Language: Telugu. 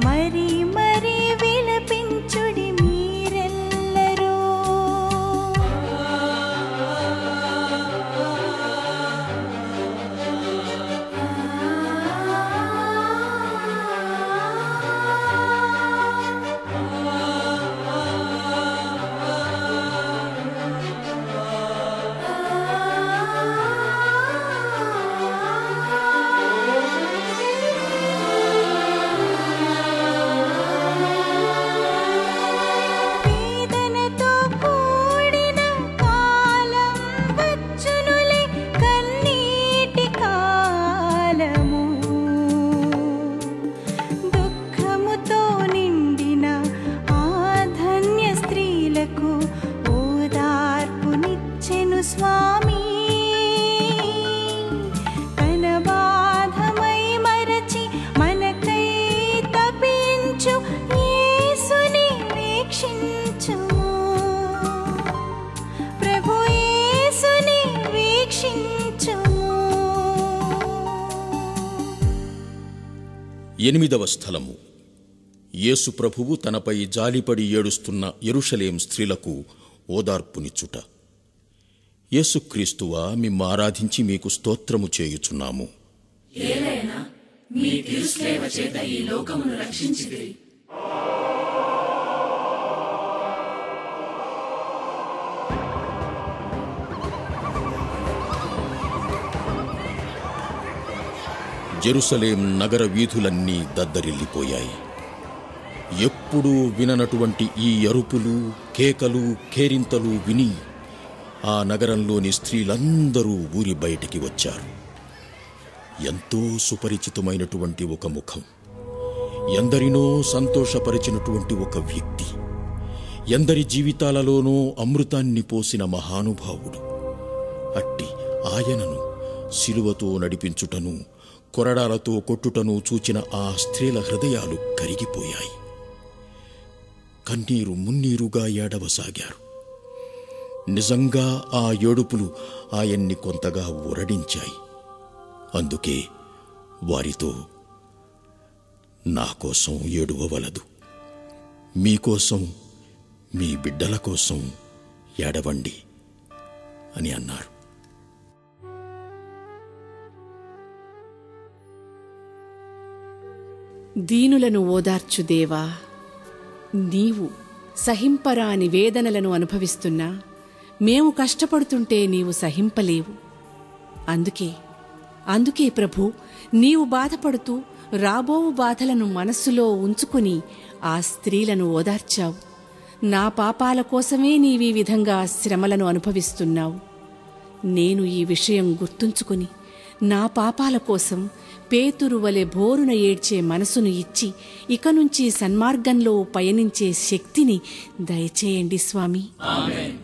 మరి మరి విలపించుడి మీరెల్లరూ. స్వామి కనబాధమై మరచి మనకై తపించు యేసుని వీక్షించుము. ప్రభు యేసుని వీక్షించుము. 8వ స్థలము. యేసు ప్రభువు తనపై జాలిపడి ఏడుస్తున్న యెరూషలేం స్త్రీలకు ఓదార్పునిచ్చుట. యేసుక్రీస్తువా, మిమ్ము ఆరాధించి మీకు స్తోత్రము చేయుచున్నాము. ఏలైనా మీ తిరుసేవ చేత ఈ లోకమును రక్షించితిరి. జెరూసలేం నగర వీధులన్నీ దద్దరిల్లిపోయాయి. ఎప్పుడూ విననటువంటి ఈ అరుపులు, కేకలు, కేరింతలు విని ఆ నగరంలోని స్త్రీలందరూ ఊరి బయటికి వచ్చారు. ఎంతో సుపరిచితమైనటువంటి ఒక ముఖం, ఎందరినో సంతోషపరిచినటువంటి ఒక వ్యక్తి, ఎందరి జీవితాలలోనూ అమృతాన్ని పోసిన మహానుభావుడు. అట్టి ఆయనను శిలువతో నడిపించుటను, కొరడాలతో కొట్టుటను చూచిన ఆ స్త్రీల హృదయాలు కరిగిపోయాయి. కన్నీరు మున్నీరుగా ఏడవసాగారు. నిజంగా ఆ ఏడుపులు ఆయన్ని కొంతగా ఊరడించాయి. అందుకే వారితో, నా కోసం ఏడవవలదు, మీకోసం, మీ బిడ్డల కోసం ఏడవండి అని అన్నారు. దీనులను ఓదార్చు దేవా, నీవు సహింపరాని వేదనలను అనుభవిస్తున్నా మేము కష్టపడుతుంటే నీవు సహింపలేవు. అందుకే ప్రభు, నీవు బాధపడుతూ రాబోవు బాధలను మనస్సులో ఉంచుకుని ఆ స్త్రీలను ఓదార్చావు. నా పాపాల కోసమే నీవీ విధంగా శ్రమలను అనుభవిస్తున్నావు. నేను ఈ విషయం గుర్తుంచుకుని నా పాపాల కోసం పేతురు వలె బోరున ఏడ్చే మనసును ఇచ్చి ఇక నుంచి సన్మార్గంలో పయనించే శక్తిని దయచేయండి స్వామి. ఆమేన్.